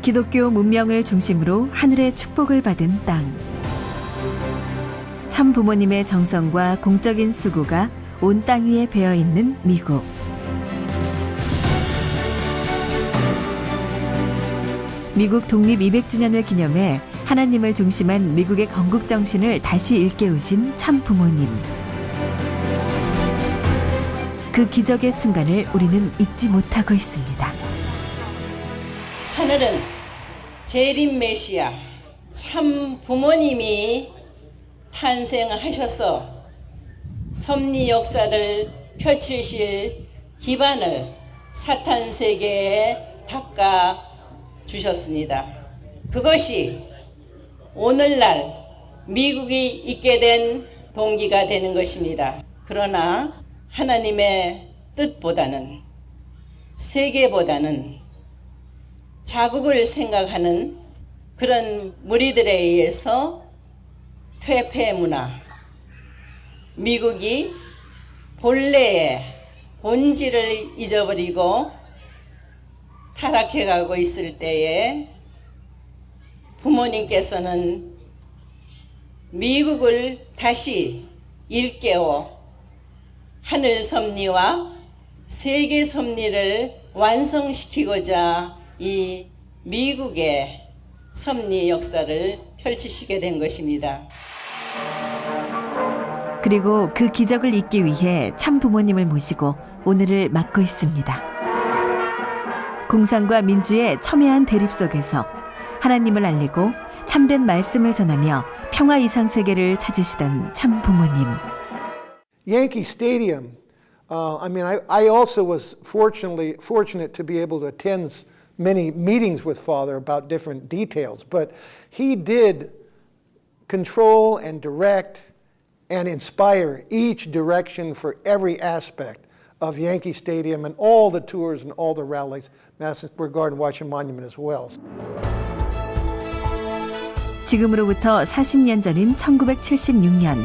기독교 문명을 중심으로 하늘의 축복을 받은 땅. 참 부모님의 정성과 공적인 수고가 온 땅 위에 배어 있는 미국. 미국 독립 200주년을 기념해 하나님을 중심한 미국의 건국 정신을 다시 일깨우신 참 부모님. 그 기적의 순간을 우리는 잊지 못하고 있습니다. 하늘은 재림 메시아 참 부모님이 탄생하셔서 섭리 역사를 펼치실 기반을 사탄 세계에 닦아 주셨습니다. 그것이 오늘날 미국이 있게 된 동기가 되는 것입니다. 그러나 하나님의 뜻보다는, 세계보다는 자국을 생각하는 그런 무리들에 의해서 퇴폐 문화, 미국이 본래의 본질을 잊어버리고 타락해가고 있을 때에 부모님께서는 미국을 다시 일깨워 하늘 섭리와 세계 섭리를 완성시키고자 이 미국의 섭리 역사를 펼치시게 된 것입니다. 그리고 그 기적을 잇기 위해 참 부모님을 모시고 오늘을 맞고 있습니다. 공산과 민주의 첨예한 대립 속에서 하나님을 알리고 참된 말씀을 전하며 평화 이상 세계를 찾으시던 참 부모님. Yankee Stadium, I also was fortunate to be able to attend many meetings with Father about different details, but he did control and direct and inspire each direction for every aspect of Yankee Stadium and all the tours and all the rallies, Madison Square Garden, Washington Monument as well. 지금으로부터 40년 전인 1976년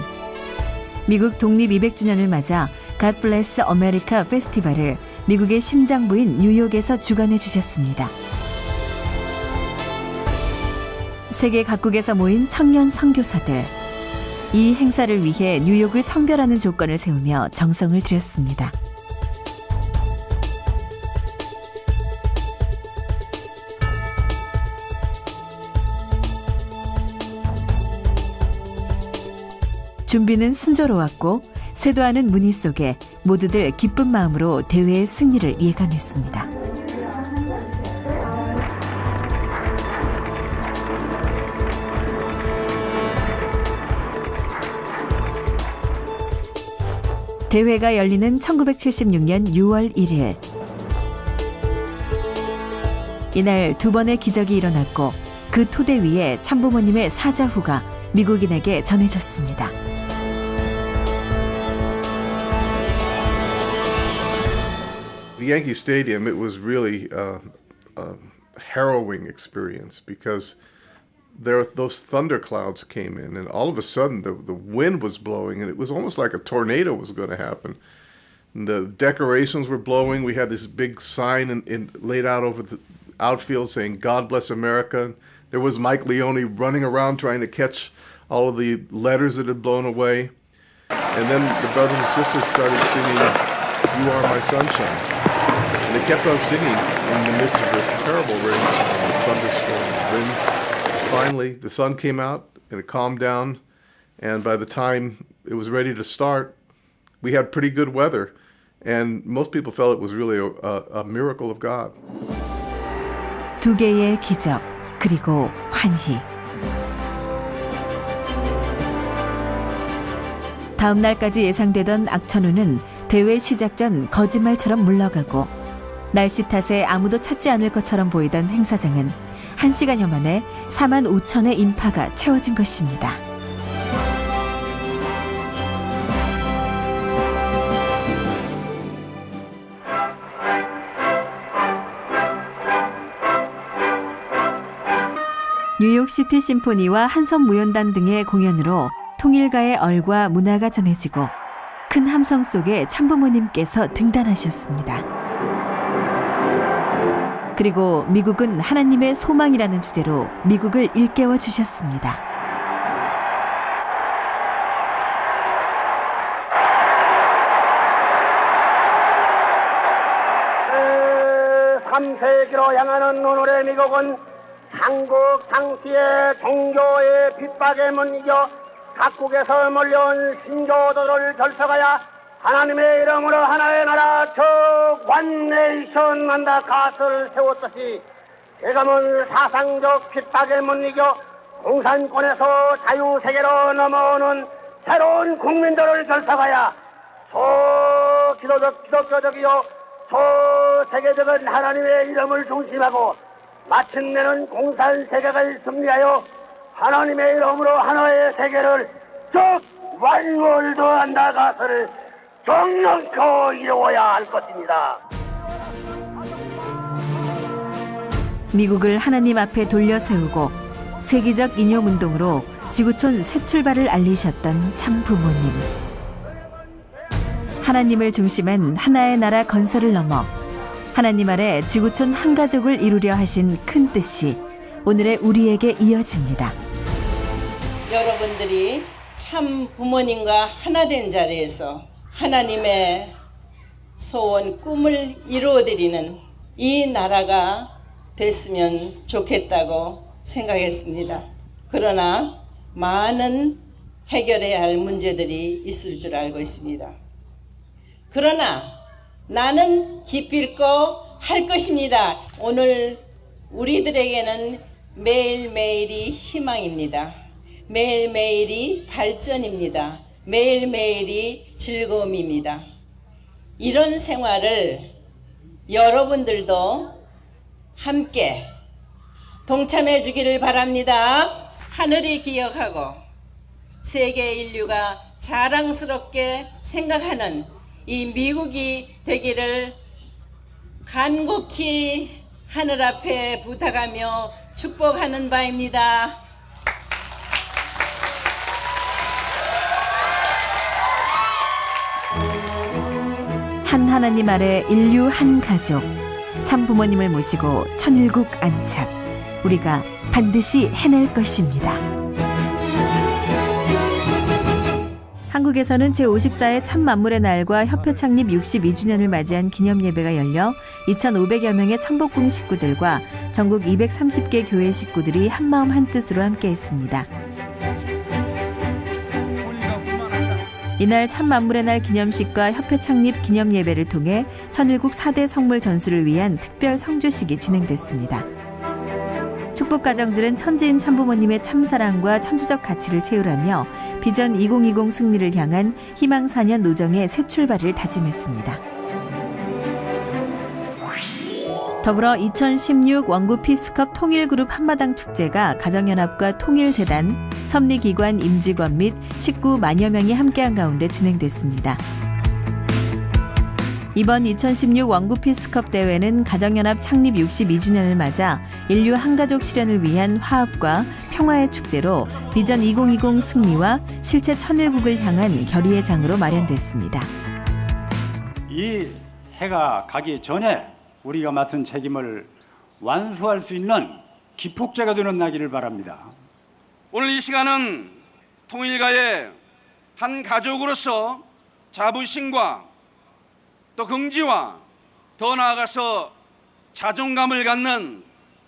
미국 독립 200주년을 맞아 God Bless America 페스티벌을 미국의 심장부인 뉴욕에서 주관해 주셨습니다. 세계 각국에서 모인 청년 선교사들. 이 행사를 위해 뉴욕을 성별하는 조건을 세우며 정성을 들였습니다. 준비는 순조로웠고 쇄도하는 문의 속에 모두들 기쁜 마음으로 대회의 승리를 예감했습니다. 대회가 열리는 1976년 6월 1일. 이날 두 번의 기적이 일어났고 그 토대 위에 참부모님의 사자후가 미국인에게 전해졌습니다. The Yankee Stadium, it was really a harrowing experience because those thunderclouds came in, and all of a sudden the wind was blowing, and it was almost like a tornado was going to happen. And the decorations were blowing. We had this big sign laid out over the outfield saying, "God bless America." There was Mike Leone running around trying to catch all of the letters that had blown away. And then the brothers and sisters started singing, "You Are My Sunshine." And they kept on singing in the midst of this terrible rainstorm, thunderstorm, wind. Finally, the sun came out and it calmed down. And by the time it was ready to start, we had pretty good weather. And most people felt it was really a miracle of God. 두 개의 기적, 그리고 환희. 다음 날까지 예상되던 악천후는 대회 시작 전 거짓말처럼 물러가고 날씨 탓에 아무도 찾지 않을 것처럼 보이던 행사장은 1시간여 만에 4만 5천의 인파가 채워진 것입니다. 뉴욕시티 심포니와 한성무연단 등의 공연으로 통일가의 얼과 문화가 전해지고 큰 함성 속에 참부모님께서 등단하셨습니다. 그리고 미국은 하나님의 소망이라는 주제로 미국을 일깨워 주셨습니다. 3세기로 향하는 오늘의 미국은 한국 당시의 종교의 핍박에 못 이겨 각국에서 몰려온 신교도를 결석하여 하나님의 이름으로 하나의 나라 저 원네이션 한다 갓을 세웠듯이 지금은 사상적 핍박에 못 이겨 공산권에서 자유세계로 넘어오는 새로운 국민들을 결석하여 기독교적이요 세계적인 하나님의 이름을 중심하고 마침내는 공산세계가 승리하여 하나님의 이름으로 하나의 세계를 즉 완월드 한다 갓을 정령코 이루어야 할 것입니다. 미국을 하나님 앞에 돌려 세우고 세계적 이념운동으로 지구촌 새 출발을 알리셨던 참 부모님. 하나님을 중심한 하나의 나라 건설을 넘어 하나님 아래 지구촌 한 가족을 이루려 하신 큰 뜻이 오늘의 우리에게 이어집니다. 여러분들이 참 부모님과 하나 된 자리에서 하나님의 소원, 꿈을 이루어드리는 이 나라가 됐으면 좋겠다고 생각했습니다. 그러나 많은 해결해야 할 문제들이 있을 줄 알고 있습니다. 그러나 나는 기필코 할 것입니다. 오늘 우리들에게는 매일매일이 희망입니다. 매일매일이 발전입니다. 매일매일이 즐거움입니다. 이런 생활을 여러분들도 함께 동참해 주기를 바랍니다. 하늘이 기억하고 세계 인류가 자랑스럽게 생각하는 이 미국이 되기를 간곡히 하늘 앞에 부탁하며 축복하는 바입니다. 한 하나님 아래 인류 한 가족, 참 부모님을 모시고 천일국 안착. 우리가 반드시 해낼 것입니다. 한국에서는 제54회 참만물의 날과 협회 창립 62주년을 맞이한 기념예배가 열려 2,500여 명의 천복궁 식구들과 전국 230개 교회 식구들이 한마음 한뜻으로 함께했습니다. 이날 참만물의 날 기념식과 협회 창립 기념예배를 통해 천일국 4대 성물 전수를 위한 특별 성주식이 진행됐습니다. 축복 가정들은 천지인 참부모님의 참사랑과 천주적 가치를 채우라며 비전 2020 승리를 향한 희망4년 노정의 새 출발을 다짐했습니다. 더불어 2016 원구 피스컵 통일그룹 한마당 축제가 가정연합과 통일재단, 섭리기관 임직원 및 식구 만여 명이 함께한 가운데 진행됐습니다. 이번 2016 원구 피스컵 대회는 가정연합 창립 62주년을 맞아 인류 한가족 실현을 위한 화합과 평화의 축제로 비전 2020 승리와 실체 천일국을 향한 결의의 장으로 마련됐습니다. 이 해가 가기 전에 우리가 맡은 책임을 완수할 수 있는 기폭제가 되는 나기를 바랍니다. 오늘 이 시간은 통일가의 한 가족으로서 자부심과 또 긍지와 더 나아가서 자존감을 갖는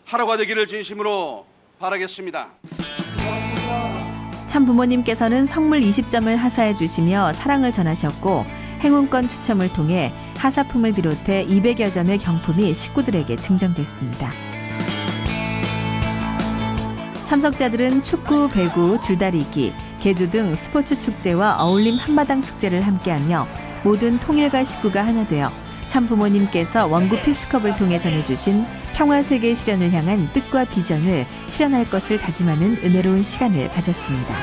하루가 되기를 진심으로 바라겠습니다. 참 부모님께서는 성물 20점을 하사해 주시며 사랑을 전하셨고 행운권 추첨을 통해 하사품을 비롯해 200여 점의 경품이 식구들에게 증정됐습니다. 참석자들은 축구, 배구, 줄다리기, 계주 등 스포츠 축제와 어울림 한마당 축제를 함께하며 모든 통일가 식구가 하나 되어 참 부모님께서 원구 피스컵을 통해 전해주신 평화세계 실현을 향한 뜻과 비전을 실현할 것을 다짐하는 은혜로운 시간을 가졌습니다.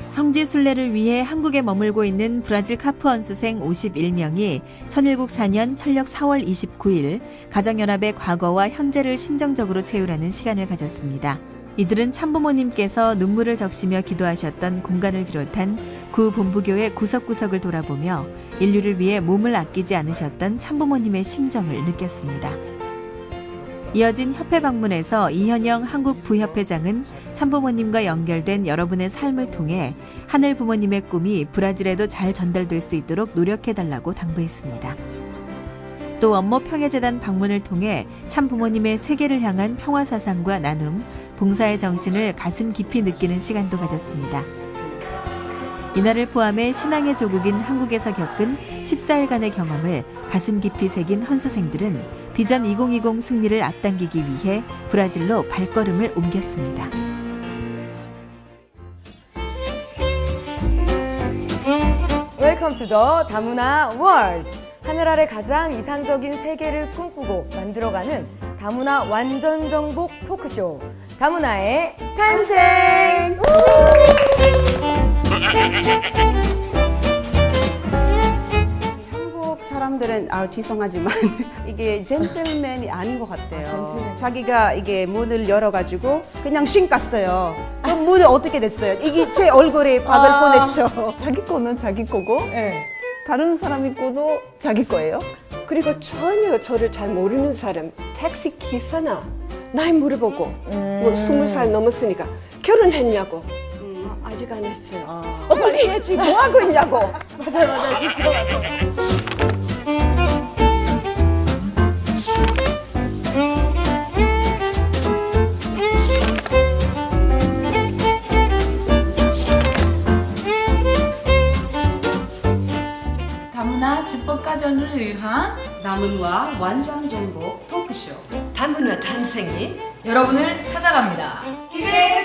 성지 순례를 위해 한국에 머물고 있는 브라질 카푸언 수생 51명이 천일국 4년 철력 4월 29일 가정연합의 과거와 현재를 심정적으로 채우라는 시간을 가졌습니다. 이들은 참부모님께서 눈물을 적시며 기도하셨던 공간을 비롯한 구 본부교회 구석구석을 돌아보며 인류를 위해 몸을 아끼지 않으셨던 참부모님의 심정을 느꼈습니다. 이어진 협회 방문에서 이현영 한국부협회장은 참부모님과 연결된 여러분의 삶을 통해 하늘 부모님의 꿈이 브라질에도 잘 전달될 수 있도록 노력해달라고 당부했습니다. 또 원모 평해재단 방문을 통해 참부모님의 세계를 향한 평화사상과 나눔, 봉사의 정신을 가슴 깊이 느끼는 시간도 가졌습니다. 이날을 포함해 신앙의 조국인 한국에서 겪은 14일간의 경험을 가슴 깊이 새긴 헌수생들은 비전 2020 승리를 앞당기기 위해 브라질로 발걸음을 옮겼습니다. 웰컴 투 더 다문화 월드. 하늘 아래 가장 이상적인 세계를 꿈꾸고 만들어가는 다문화 완전 정복 토크쇼 다문화의 탄생. 한국 사람들은 죄송하지만 이게 젠틀맨이 아닌 것 같아요. 자기가 이게 문을 열어가지고 그냥 신 갔어요. 그럼 문이 어떻게 됐어요? 이게 제 얼굴에 박을 뻔했죠. 자기 거는 자기 거고 네. 다른 사람이 거도 자기 거예요. 그리고 전혀 저를 잘 모르는 사람 택시 기사나 나이 물어보고 뭐 20살 넘었으니까 결혼했냐고 아직 안 했어요. 빨리 해야지 뭐 하고 있냐고. 맞아 진짜 맞아. 다문화 집법가전을 위한 남은과 완전 정복 토크쇼 다문화 탄생이 여러분을 찾아갑니다. 기대해